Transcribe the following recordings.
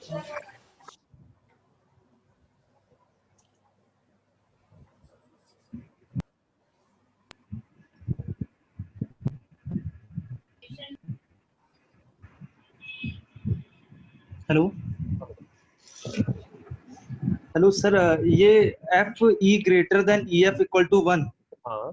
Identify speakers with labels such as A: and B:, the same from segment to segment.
A: Hello hello sir, ये F E greater than E F equal to 1।
B: हाँ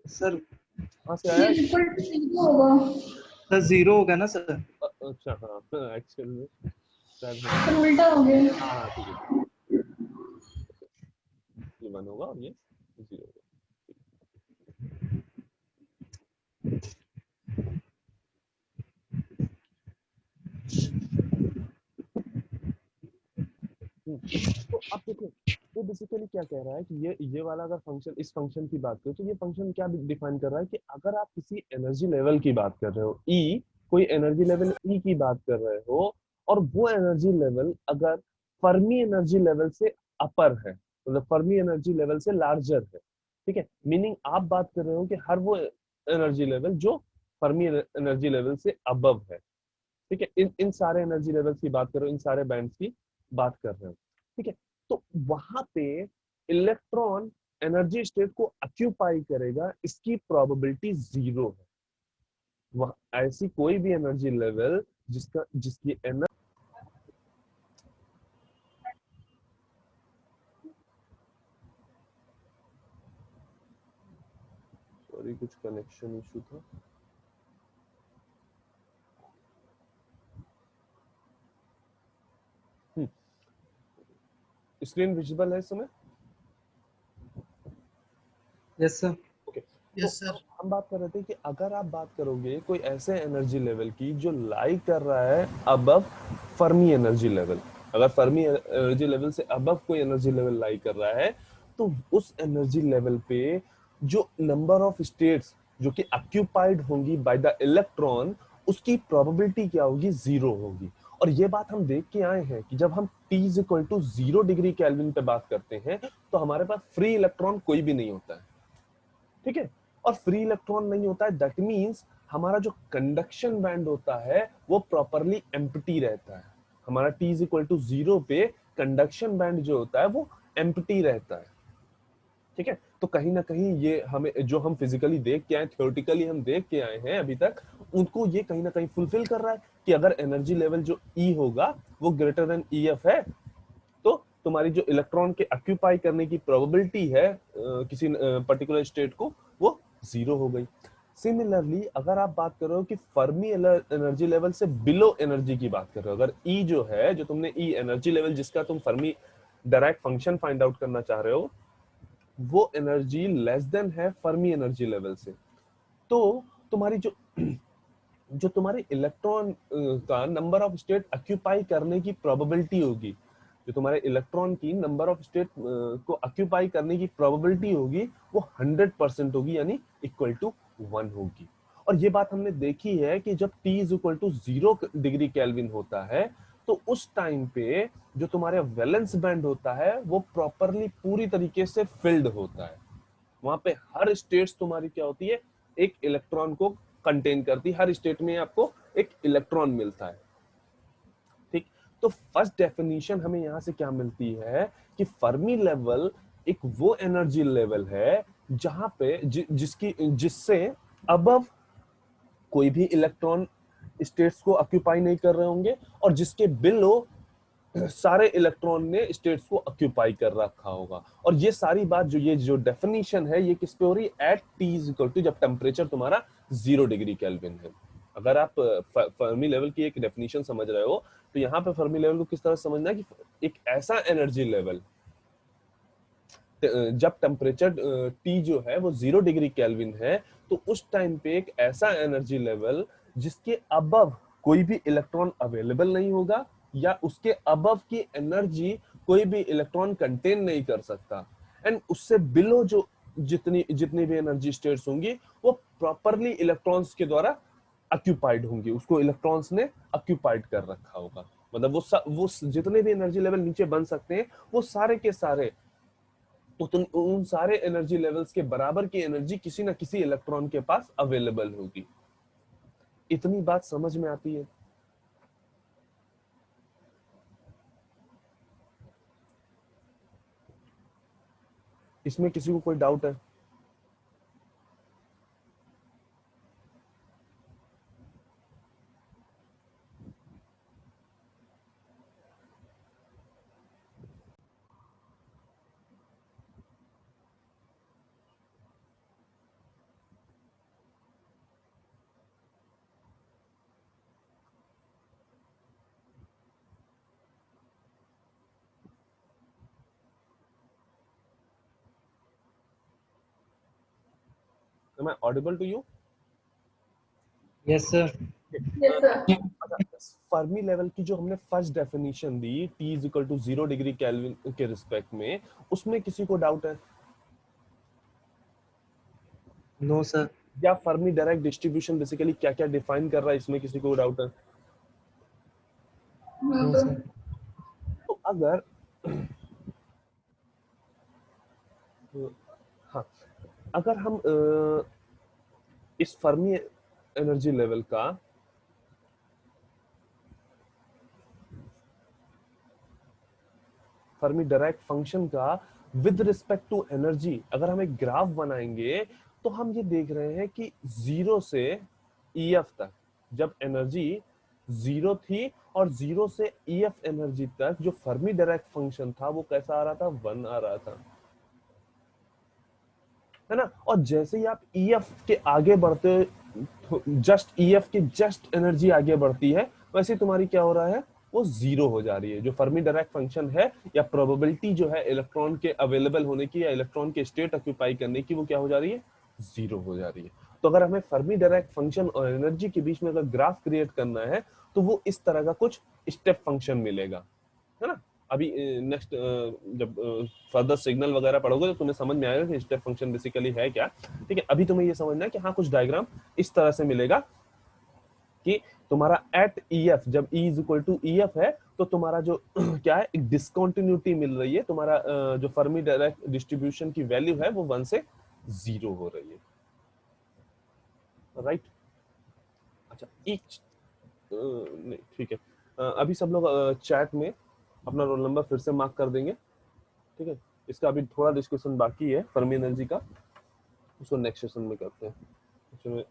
A: sir
B: कहाँ से आया?
C: इक्वल टू 0 होगा।
A: सर जीरो हो गया ना सर?
B: अच्छा हाँ, एक्चुअल में शायद
C: फिर उल्टा हो गया।
B: हाँ हाँ ठीक है, ये 1 होगा और ये 0 होगा। तो अब देखो, ये बेसिकली क्या कह रहा है कि ये वाला अगर फंक्शन, इस फंक्शन की बात करें तो ये फंक्शन क्या डिफाइन कर रहा है कि अगर आप किसी एनर्जी लेवल की बात कर रहे हो, ई कोई एनर्जी लेवल ई की बात कर रहे हो, और वो एनर्जी लेवल अगर फर्मी एनर्जी लेवल से अपर है, मतलब फर्मी एनर्जी लेवल से लार्जर है, ठीक है, मीनिंग आप बात कर रहे हो कि हर वो एनर्जी लेवल जो फर्मी एनर्जी लेवल से अबव है, ठीक है, इन इन सारे एनर्जी लेवल्स की बात कर रहे हो, इन सारे बैंड्स की बात कर रहे हो, ठीक है, तो वहां पे इलेक्ट्रॉन एनर्जी स्टेट को ऑक्यूपाई करेगा, इसकी प्रोबेबिलिटी 0 है। वह ऐसी कोई भी एनर्जी लेवल जिसकी एनर्जी, सॉरी कुछ कनेक्शन इशू था। स्क्रीन विजिबल है इस समय?
A: Yes sir.
B: Okay,
D: yes sir.
B: हम बात कर रहे थे कि अगर आप बात करोगे कोई ऐसे एनर्जी लेवल की जो लाई कर रहा है अबव फर्मी एनर्जी लेवल, अगर फर्मी एनर्जी लेवल से अबव कोई एनर्जी लेवल लाई कर रहा है, तो उस एनर्जी लेवल पे जो नंबर ऑफ स्टेट्स जो कि ऑक्यूपाइड होंगी बाय द इलेक्ट्रॉन, उसकी प्रोबेबिलिटी क्या होगी? 0 होगी। और ये बात हम देख के आए हैं कि जब हम T is equal to 0 degree kelvin पे बात करते हैं तो हमारे पास फ्री इलेक्ट्रॉन कोई भी नहीं होता है, ठीक है, और फ्री इलेक्ट्रॉन नहीं होता है, दैट मींस हमारा जो कंडक्शन बैंड होता है वो प्रॉपरली एम्प्टी रहता है। हमारा T इज इक्वल टू 0 पे कंडक्शन बैंड जो होता है वो एम्प्टी रहता है, ठीक है, तो कहीं ना कहीं ये हमें जो हम फिजिकली देख के आए, थ्योरेटिकली हम देख के आए हैं अभी तक, उनको ये कहीं ना कहीं फुलफिल कर रहा है कि अगर एनर्जी लेवल जो E होगा वो ग्रेटर देन EF है, तो तुम्हारी जो इलेक्ट्रॉन के ऑक्यूपाई करने की प्रोबेबिलिटी है किसी पर्टिकुलर स्टेट को, वो 0 हो गई। सिमिलरली अगर आप बात कर रहे हो कि फर्मी एनर्जी लेवल से बिलो एनर्जी की बात कर रहे हो, अगर E जो है, जो तुमने E एनर्जी लेवल जिसका तुम Fermi direct function find out करना चाह रहे हो, वो एनर्जी लेस देन है फर्मी एनर्जी लेवल से, तो तुम्हारी जो तुम्हारे इलेक्ट्रॉन का नंबर ऑफ स्टेट ऑक्यूपाई करने की प्रोबेबिलिटी होगी, जो तुम्हारे इलेक्ट्रॉन की नंबर ऑफ स्टेट को ऑक्यूपाई करने की प्रोबेबिलिटी होगी, वो 100% होगी, यानी इक्वल टू 1 होगी। और ये बात हमने देखी है कि जब T is equal to 0 degree kelvin होता है, तो उस टाइम पे जो तुम्हारे वैलेंस बैंड होता है वो प्रॉपरली पूरी तरीके से फिल्ड होता है। वहां पे हर स्टेट्स तुम्हारी क्या होती है? एक इलेक्ट्रॉन को कंटेन करती है, हर स्टेट में आपको एक इलेक्ट्रॉन मिलता है, ठीक। तो फर्स्ट डेफिनेशन हमें यहां से क्या मिलती है कि फर्मी लेवल एक वो एनर्जी लेवल है जहां पे जिससे अबव कोई भी इलेक्ट्रॉन स्टेट्स को ऑक्यूपाई नहीं कर रहे होंगे, और जिसके बिलो सारे इलेक्ट्रॉन ने स्टेट्स को ऑक्यूपाई कर रखा होगा। और ये सारी बात ये जो डेफिनेशन है, ये किस पे हो रही है? At T is equal to, जब टेम्परेचर तुम्हारा 0 डिग्री केल्विन है। अगर आप फर्मी लेवल की एक डेफिनेशन समझ रहे हो, तो यहाँ पे फर्मी लेवल को किस तरह समझना है कि एक ऐसा एनर्जी लेवल जब टेम्परेचर T जो है वो 0 डिग्री केल्विन है, तो उस टाइम पे एक ऐसा एनर्जी लेवल जिसके अबव कोई भी इलेक्ट्रॉन अवेलेबल नहीं होगा, या उसके अबव की एनर्जी कोई भी इलेक्ट्रॉन कंटेन नहीं कर सकता, एंड उससे बिलो जो जितनी भी एनर्जी स्टेट्स होंगी वो प्रॉपरली इलेक्ट्रॉन्स के द्वारा ऑक्यूपाइड होंगी, उसको इलेक्ट्रॉन्स ने ऑक्यूपाइड कर रखा होगा। मतलब वो जितने भी एनर्जी लेवल नीचे बन सकते हैं, वो सारे के सारे, तो उन सारे एनर्जी लेवल्स के बराबर की एनर्जी किसी ना किसी इलेक्ट्रॉन के पास अवेलेबल होगी। इतनी बात समझ में आती है? इसमें किसी को कोई डाउट है? Am I audible to you?
A: Yes, sir.
C: Yes, sir.
B: Fermi level की जो हमने फर्स्ट डेफिनेशन दी T is equal to 0 degree kelvin के रिस्पेक्ट में, उसमें किसी को डाउट है?
A: No, sir.
B: या फर्मी डायरेक्ट डिस्ट्रीब्यूशन बेसिकली क्या क्या डिफाइन कर रहा है, इसमें किसी को डाउट है?
C: No,
A: No,
C: sir.
A: sir.
B: तो अगर हाँ, अगर हम इस फर्मी एनर्जी लेवल का फर्मी डायरेक्ट फंक्शन का विद रिस्पेक्ट टू एनर्जी अगर हम एक ग्राफ बनाएंगे, तो हम ये देख रहे हैं कि 0 से EF तक जब एनर्जी 0 थी और 0 से EF एनर्जी तक जो फर्मी डायरेक्ट फंक्शन था वो कैसा आ रहा था? 1 आ रहा था, है ना। और जैसे ही आप EF के आगे बढ़ते, जस्ट EF के जस्ट एनर्जी आगे बढ़ती है, वैसे तुम्हारी क्या हो रहा है? वो 0 हो जा रही है। जो फर्मी डायरेक्ट फंक्शन है या प्रोबेबिलिटी जो है इलेक्ट्रॉन के अवेलेबल होने की या इलेक्ट्रॉन के स्टेट ऑक्यूपाई करने की, वो क्या हो जा रही है? 0 हो जा रही है। तो अगर हमें फर्मी डायरेक्ट फंक्शन और एनर्जी के बीच में अगर ग्राफ क्रिएट करना है, तो वो इस तरह का कुछ स्टेप फंक्शन मिलेगा, है ना। अभी नेक्स्ट जब फर्दर सिग्नल वगैरह पढ़ोगे तो तुम्हें समझ में आएगा कि स्टेप फंक्शन बेसिकली है क्या। ठीक है, अभी तुम्हें ये समझना है कि हाँ कुछ डायग्राम इस तरह से मिलेगा कि तुम्हारा एट EF जब E is equal to EF है, तो तुम्हारा जो क्या है, एक डिसकंटिन्यूटी मिल रही है। तुम्हारा जो फर्मी डायरेक्ट डिस्ट्रीब्यूशन की वैल्यू है वो 1 से 0 हो रही है, राइट। अच्छा, एक नहीं, ठीक है। अभी सब लोग चैट में अपना रोल नंबर फिर से मार्क कर देंगे, ठीक है। इसका अभी थोड़ा डिस्कशन बाकी है फर्मी एनर्जी का, उसको नेक्स्ट सेशन में करते हैं। उसमें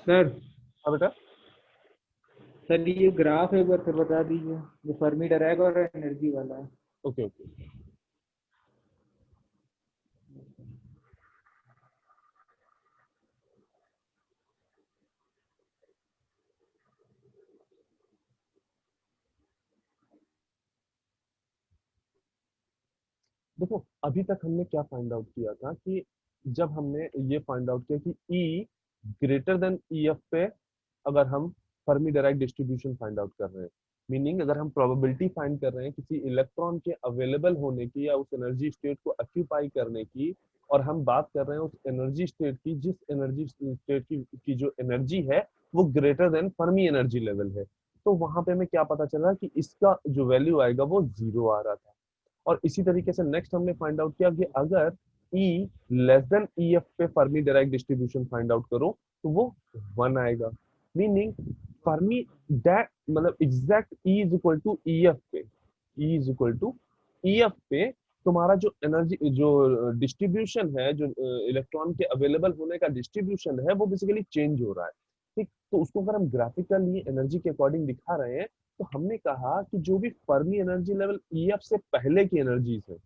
D: सर
B: हाँ बेटा,
D: सर ये ग्राफ एक बार फिर बता दीजिए, जो फर्मी डायरेक्ट और एनर्जी वाला है।
B: Okay okay. देखो, अभी तक हमने क्या फाइंड आउट किया था कि जब हमने ये फाइंड आउट किया कि E ग्रेटर देन EF पे अगर हम Fermi direct distribution find out कर रहे हैं, मीनिंग अगर हम प्रोबेबिलिटी फाइंड कर रहे हैं किसी इलेक्ट्रॉन के अवेलेबल होने की या उस एनर्जी स्टेट को ऑक्यूपाई करने की, और हम बात कर रहे हैं उस एनर्जी स्टेट की जिस एनर्जी स्टेट की जो एनर्जी है वो greater than Fermi energy level है, तो वहां पे हमें क्या पता चला कि इसका जो वैल्यू आएगा वो 0 आ रहा था। और इसी तरीके से नेक्स्ट हमने फाइंड आउट किया कि अगर E लेस देन EF पे Fermi direct distribution find out करो तो वो 1 आएगा। मीनिंग फर्मी दैट मतलब exact E is equal to EF पे, E is equal to EF पे तुम्हारा जो एनर्जी जो डिस्ट्रीब्यूशन है, जो इलेक्ट्रॉन के अवेलेबल होने का डिस्ट्रीब्यूशन है वो बेसिकली चेंज हो रहा है। ठीक, तो उसको अगर हम ग्राफिकली एनर्जी के अकॉर्डिंग दिखा रहे हैं तो हमने कहा कि जो भी फर्मी एनर्जी लेवल EF से पहले की एनर्जीज है,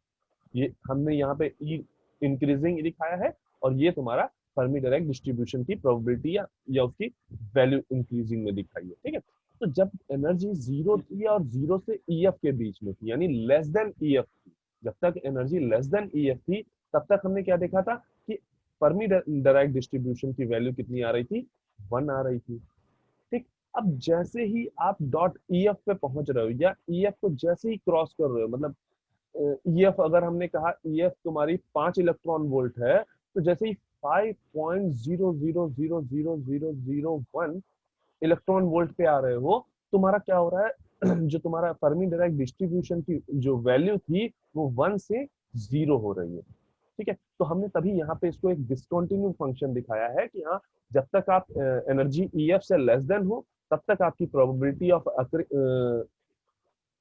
B: ये हमने यहाँ पे E इंक्रीजिंग दिखाया है और ये तुम्हारा फर्मी डायरेक्ट डिस्ट्रीब्यूशन की प्रोबेबिलिटी या उसकी वैल्यू इंक्रीजिंग में दिखाई है। ठीक है, तो जब एनर्जी 0 थी और 0 से EF के बीच में थी, यानी लेस देन EF थी, जब तक एनर्जी लेस देन EF थी तब तक हमने क्या देखा था कि फर्मी डायरेक्ट डिस्ट्रीब्यूशन की वैल्यू कितनी आ रही थी, 1 आ रही थी। ठीक, अब जैसे ही आप डॉट EF पे पहुंच रहे हो या EF को जैसे ही क्रॉस कर रहे हो, मतलब EF अगर हमने कहा EF तुम्हारी 5 इलेक्ट्रॉन वोल्ट है, तो जैसे ही 5.00000001 इलेक्ट्रॉन वोल्ट पे आ रहे हो, तुम्हारा क्या हो रहा है जो तुम्हारा फर्मी डायरेक्ट डिस्ट्रीब्यूशन की जो वैल्यू थी वो 1 से 0 हो रही है। ठीक है, तो हमने तभी यहाँ पे इसको एक डिसकंटिन्यू फंक्शन दिखाया है कि हाँ, जब तक आप एनर्जी EF से लेस देन हो तब तक आपकी probability of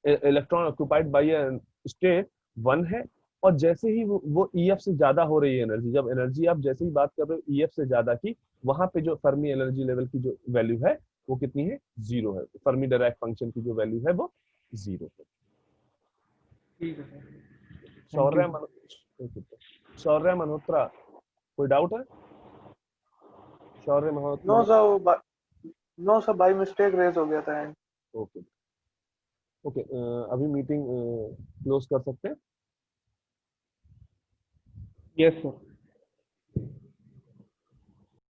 B: electron occupied by a state 1 है, और जैसे ही वो EF से ज्यादा हो रही है एनर्जी, जब एनर्जी आप जैसे ही बात कर रहे हो EF से ज्यादा की, वहां पे जो फर्मी एनर्जी लेवल की जो वैल्यू है वो कितनी है, 0 है। फर्मी डायरेक्ट फंक्शन की जो वैल्यू है वो 0 है।
D: ठीक है सर,
B: शौर्य शौर्य मल्होत्रा, कोई डाउट है? Shaurya Malhotra.
E: No sir, by mistake raise हो गया था।
B: ओके ओके, अभी मीटिंग क्लोज कर सकते हैं?
D: Yes sir.